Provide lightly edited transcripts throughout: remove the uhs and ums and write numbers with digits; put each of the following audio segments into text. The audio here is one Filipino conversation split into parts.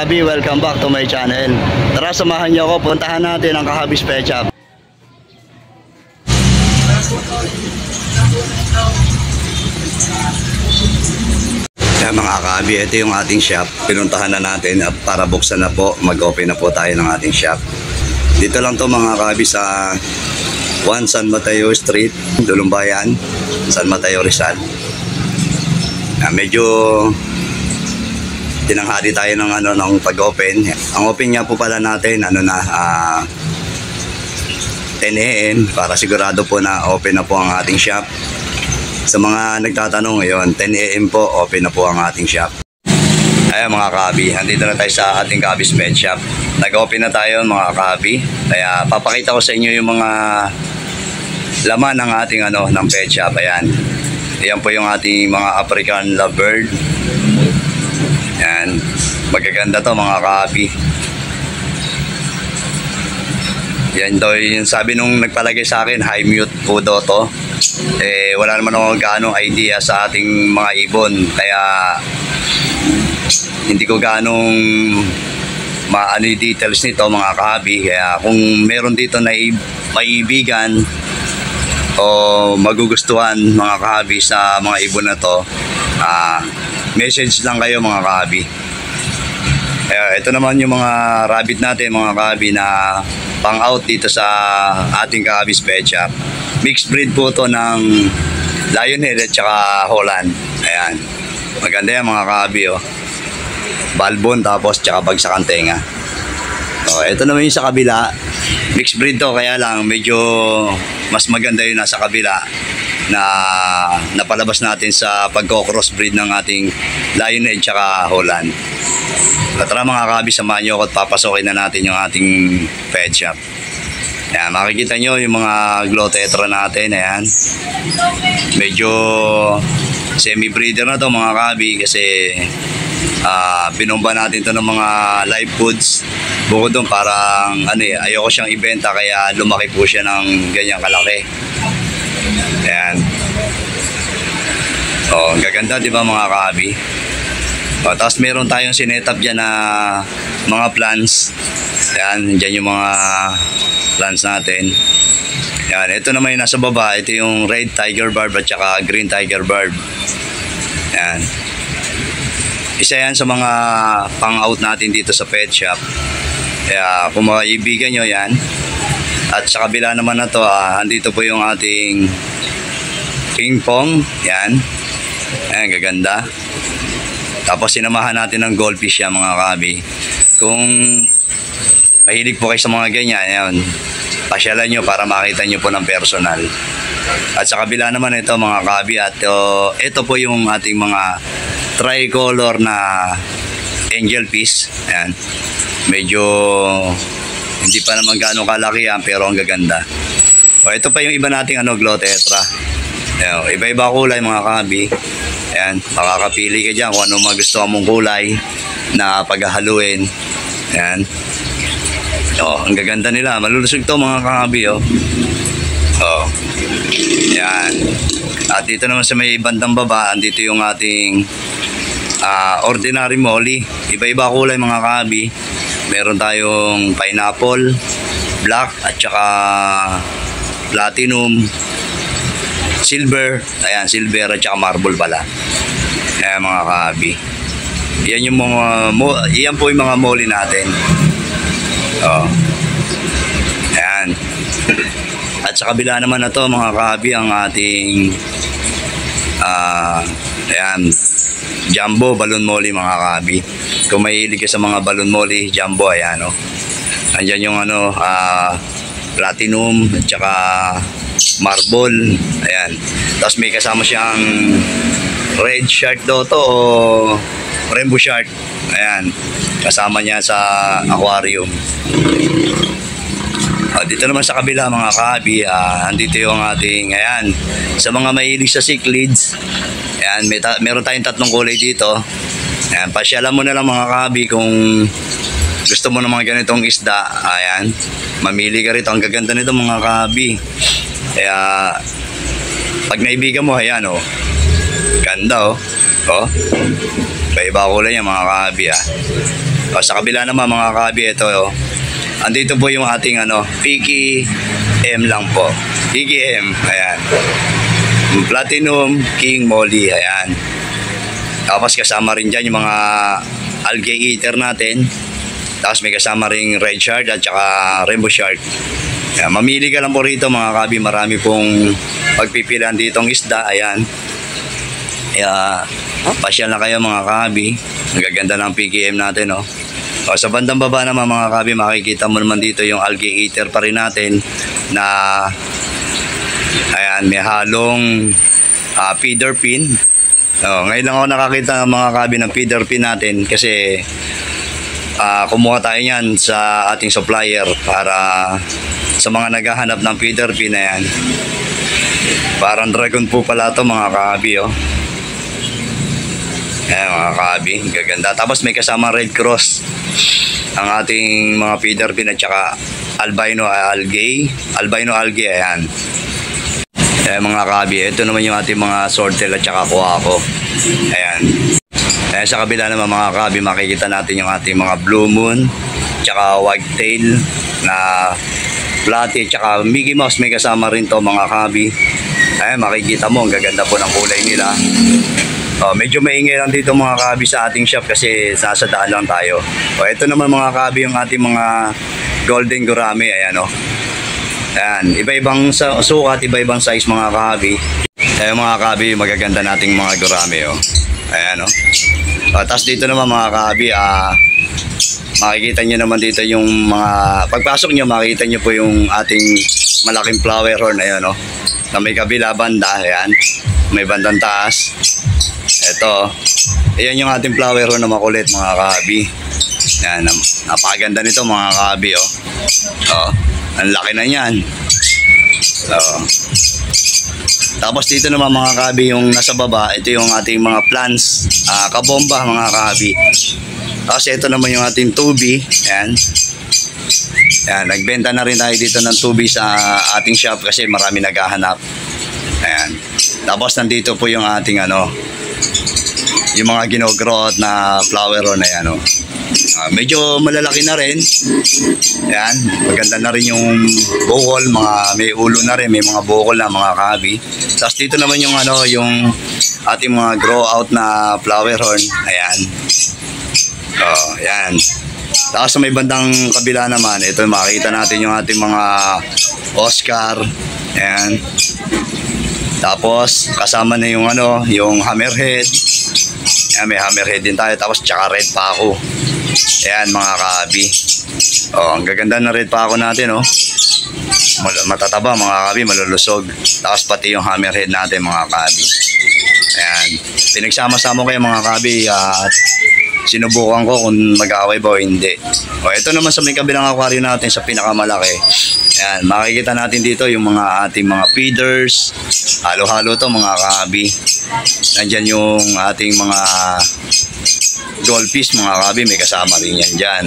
kahabi, welcome back to my channel. Tara, samahan niyo ako, puntahan natin ang Kahabis Pet Shop. Yan mga kahabi, ito yung ating shop. Pinuntahan na natin at para buksan na po, mag-open na po tayo ng ating shop. Dito lang to mga kahabi sa 1 San Mateo Street, Dulumbayan, San Mateo, Rizal. Medyo tinanghali tayo ng pag-open. Ang open nga po pala natin 10 AM para sigurado po na open na po ang ating shop. Sa mga nagtatanong ngayon, 10 AM po open na po ang ating shop. Ayan mga kahabi, andito na tayo sa ating Kahabis Pet Shop. Nag-open na tayo mga kahabi. Kaya papakita ko sa inyo yung mga laman ng ating ng pet shop. Ayan. Ayan po yung ating mga African lovebird. Yan, magaganda to mga kahabi. Yan daw yung sabi nung nagpalagay sa akin, high mute po daw to. Wala naman akong gaano idea sa ating mga ibon, kaya hindi ko gaanong maano yung details nito mga kahabi. Kaya kung meron dito na maibigan o magugustuhan mga kahabi sa mga ibon na to, message lang kayo mga kahabi. Ito naman yung mga rabbit natin mga kahabi na pang out dito sa ating Kahabis Pet Shop. Mixed breed po to ng Lionhead at saka Holland. Ayan, maganda yan mga kahabi, oh. Balbon tapos tsaka bagsakan tenga. Ito naman yung sa kabila, mixed breed to, kaya lang medyo mas maganda yung nasa kabila na napalabas natin sa pagko-crossbreed ng ating Lionhead tsaka Holland. Tara mga kahabi, samahan nyo ako at papasokin na natin yung ating pet shop. Ayan, makikita nyo yung mga Glotetra natin. Ayan, medyo semi-breeder na to mga kahabi kasi binomba natin to ng mga live foods. Bukod doon parang ayoko siyang ibenta kaya lumaki po siya ng ganyang kalaki. Ayan. Gaganda diba mga kahabi? Tapos meron tayong sinetap dyan na mga plants. Ayan, dyan yung mga plants natin. Ayan, ito naman yung nasa baba. Ito yung red tiger barb at saka green tiger barb. Ayan. Isa yan sa mga pang-out natin dito sa pet shop. Kaya kung maibigan nyo yan. At sa kabila naman na to, andito po yung ating King Pong. Yan. Ayan, gaganda. Tapos sinamahan natin ng goldfish yan mga kahabi. Kung mahilig po kayo sa mga ganyan, ayan, pasyalan nyo para makita nyo po ng personal. At sa kabila naman ito mga kahabi, at ito po yung ating mga tricolor na angel fish. Ayan. Medyo hindi pa naman gaano kalaki yan, pero ang gaganda. Ito pa yung iba nating Glotetra. Iba-iba kulay mga kahabi. Ayan, makakapili ka dyan kung ano magustuhan mong kulay na paghahaluin. Ayan. Ang gaganda nila. Malulusog to mga kahabi, oh. Ayan. At dito naman sa may bandang baba, andito yung ating ordinary molly. Iba-iba kulay mga kahabi. Meron tayong pineapple, black at saka platinum, silver. Ayan, silver at saka marble pala. Ayan mga kahabi. Yan yung yan po yung mga molly natin. Ayan. At sa kabila naman na to mga kahabi, ang ating ayan, jumbo balloon molly mga kahabi. Kung mahilig ka sa mga balloon molly, jumbo, ayan, oh. Andyan yung platinum at saka marble. Ayan. Tapos may kasama siyang red shark daw to o rainbow shark. Ayan. Kasama niya sa aquarium. Dito naman sa kabila mga kahabi, andito yung ating, ayan, sa mga mahilig sa cichlids. Ayan, meron tayong 3 kulay dito. Ayan, pasyalan mo na lang mga kahabi kung gusto mo ng mga ganitong isda. Ayan, mamili ka rito. Ang gaganda nito mga kahabi. Kaya pag naibigan mo, ayan, oh, ganda, oh. Iba-iba kulay yan mga kahabi, Sa kabila naman mga kabi, ito andito po yung ating Picky M lang po. Picky M, ayan. Platinum King Molly, ayan. Tapos kasama rin dyan yung mga algae eater natin. Tapos may kasama rin red shard at saka rainbow shark. Ayan, mamili ka lang po rito mga kabi, marami pong pagpipilian ditong isda, ayan. Kaya pasyal na kayo mga kabi. Ang gaganda ng Picky M natin, sa bandang baba naman mga kabi, makikita mo naman dito yung algae eater pa rin natin na ayan, may halong feeder pin. Ngayon lang ako nakakita ng mga kabi ng feeder pin natin kasi kumuha tayo yan sa ating supplier para sa mga naghahanap ng feeder pin na yan. Parang dragon po pala ito mga kabi. Ayan mga kabi, gaganda. Tapos may kasama Red Cross ang ating mga feeder pin at saka albino algae, ayan. Ayan mga kabi, ito naman yung ating mga swordtail at saka kuwako. Ayan. Ayan sa kabila naman mga kabi, makikita natin yung ating mga blue moon tsaka wagtail na platy tsaka Mickey Mouse, may kasama rin to mga kabi. Ayan, makikita mo, ang gaganda po ng kulay nila. Medyo maingay lang dito mga kabi sa ating shop kasi nasa daan lang tayo. Ito naman mga kabi yung ating mga golden gourami. Ayan Ayan, iba-ibang sukat, iba-ibang size mga kabi. Ayan mga kabi, magaganda nating mga gourami. Ayan tapos dito naman mga kabi, makikita nyo naman dito yung mga, pagpasok nyo makikita nyo po yung ating malaking flower horn. Ayan na may kabila banda. Ayan, may bandang taas. Ito, ayan yung ating flower horn na makulit mga kabi. Yan, napakaganda nito mga kabi. Ang laki na yan. Tapos dito naman mga kabi, yung nasa baba, ito yung ating mga plants, kabomba mga kabi. Tapos ito naman yung ating tubi. Yan. Yan, nagbenta na rin tayo dito ng tubi sa ating shop kasi marami naghahanap. Ayan. Tapos nandito po yung ating yung mga ginogrowth na flower horn na yan. Medyo malalaki na rin. Ayan, maganda na rin yung bukol, may ulo na rin, may mga bukol na mga kabi. Tapos dito naman yung yung ating mga grow out na flower horn. Ayan. Ayan. Tapos sa may bandang kabila naman, ito makikita natin yung ating mga Oscar. Ayan. Tapos kasama na yung yung hammerhead. Ayan, may hammerhead din tayo. Tapos tsaka red paco. Ayan mga kabi. Ang gaganda ng red paco natin. Matataba mga kabi, malulusog. Tapos pati yung hammerhead natin mga kabi. Ayan. Pinagsama-sama kayo mga kabi at sinubukan ko kung mag-aaway ba o hindi. Ito naman sa may kabilang aquarium natin sa pinakamalaki. Ayan, makikita natin dito yung mga ating mga feeders. Halo-halo to mga kabi. Nandyan yung ating mga goldfish mga kabi, may kasama rin yan dyan.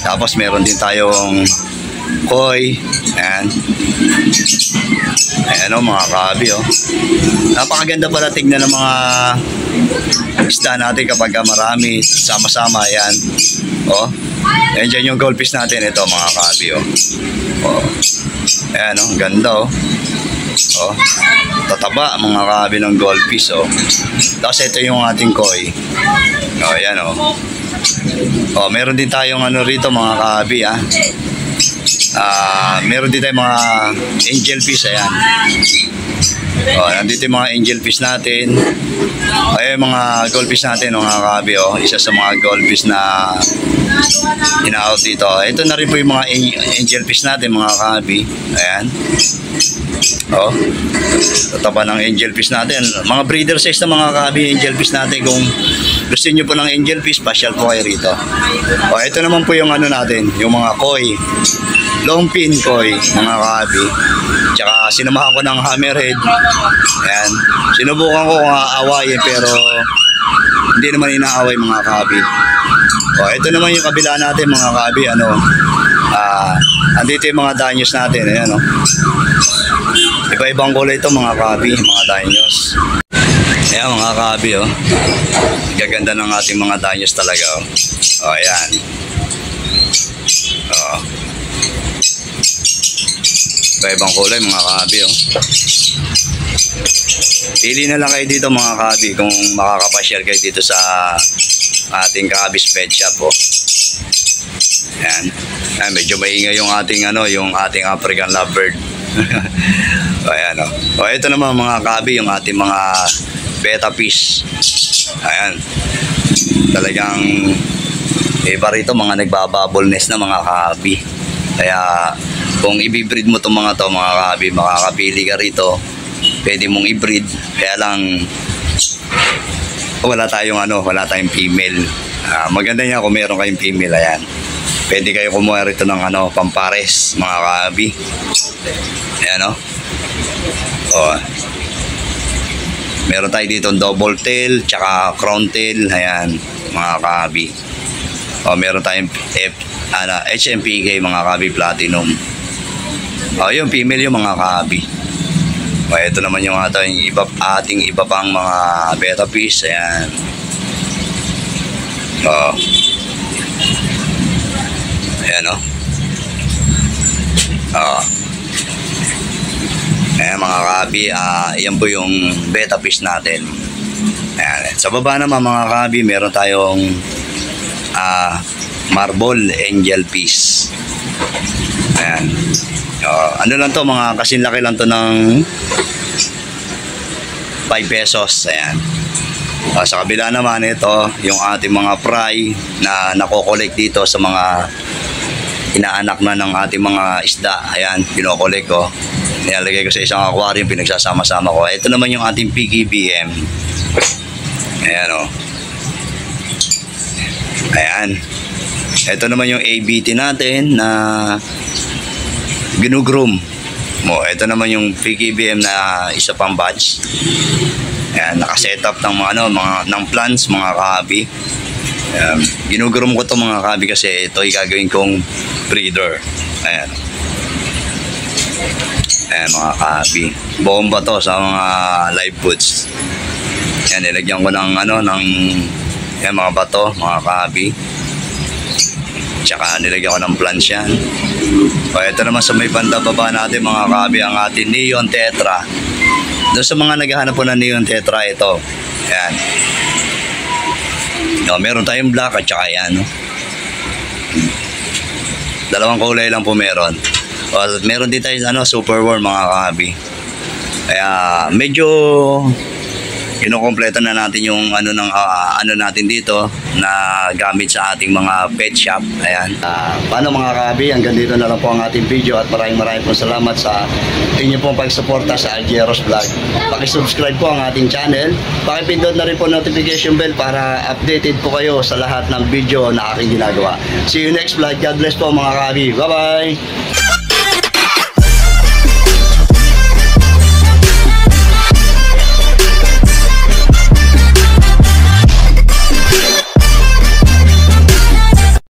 Tapos meron din tayong koi. Ayan. Ayan mga kabi. Napakaganda pala tignan ng mga isda natin kapag marami sama-sama. Ayan. Ayan dyan yung goldfish natin. Ito mga kabi. Ayan ganda. Tataba mga kabi ng goldfish. Tapos ito yung ating koi. Ayan meron din tayong rito mga kabi. Meron din tayong mga angelfish. Ayan. Nandito yung mga angelfish natin. Ayan mga goldfish natin mga kabi. Isa sa mga goldfish na ina-out dito. Ito na rin po yung mga angelfish natin mga kabi. Ayan. Tataba ng angelfish natin. Mga breeder size na mga kabi angelfish natin. Kung gusto nyo po ng angelfish, pasyal po kayo rito. Ito naman po yung natin, yung mga koi. Long pin koi mga kabi. Tsaka sinamahan ko ng hammerhead. Ayan. Sinubukan ko kung aawayin pero hindi naman inaaway mga kabi. Ito naman yung kabila natin mga kabi. Andito yung mga danyos natin. Ayan Iba-ibang kulay ito mga kabi, mga danyos. Ayan mga kabi, oh. Gaganda ng ating mga danyos talaga, oh. Oh, ayan. Oh. Ibang kulay mga kabi, oh. Pili na lang kayo dito mga kabi kung makakapashare kayo dito sa ating Kabi's Pet Shop, oh. Ayan. Ayan, medyo maingay yung ating yung ating African lovebird. O, ayan, oh. O, ito naman mga kabi, yung ating mga beta fish. Ayan. Talagang iba rito, mga nagbabubble nest na mga kabi. Kaya kung ibibreed mo itong mga to mga kabi, makakapili ka rito. Pwede mong i-breed. Kaya lang wala tayong female. Maganda niya kung meron kayong female. Ayan. Pwede kayo kumuha rito ng pampares mga kabi. Ayan, oh. Oh. Meron tayo dito double tail tsaka crown tail. Ayan mga kabi. Oh, meron tayong HMPK mga kabi platinum. Oh, yung female yung mga kabi. Oh, ito naman yung ating iba pang mga beta fish. Ayan. Oh. Ayan, oh. Oh. Ayan mga kabi, yan po yung beta fish natin. Ayan. Sa baba naman mga kabi, meron tayong marble angel fish. Ayan. Ano lang to, mga kasinlaki lang to ng 5 pesos. Ayan. Sa kabila naman ito, yung ating mga fry na nakokolek dito sa mga inaanak na ng ating mga isda. Ayan, kinokolek ko. Nilalagay ko sa isang aquarium, pinagsasama-sama ko. Ito naman yung ating PGBM. Ayan, oh. Ayan. Ito naman yung ABT natin na ginugroom mo. Ito naman yung PGBM na isa pang batch. Ayan, naka-setup ng ng plants mga kabi. Ginugroom ko to mga kabi kasi ito ay gagawin kong breeder. Ayan. Ayan mga kabi. Bomba to sa mga live foods. Ayan, nilagyan ko ng yan, mga bato mga kabi. Tsaka nilagyan ko ng plants yan. O, ito naman sa may banda baba natin mga kabi, ang ating neon tetra. Doon sa mga naghahanap po ng neon tetra, ito. Ayan. No, meron tayong black at saka yan. No? Dalawang kulay lang po meron. O, meron din tayong super warm mga kabi. Kaya medyo kinukompleto na natin yung natin dito na gamit sa ating mga pet shop. Ayan. Paano mga kabi, hanggang dito na lang po ang ating video at maraming po salamat sa inyo pong pagsuporta sa Aljeros Vlog. Paki-subscribe po ang ating channel. Paki-pindot na rin po notification bell para updated po kayo sa lahat ng video na aking ginagawa. See you next vlog. God bless po mga kabi. Bye-bye!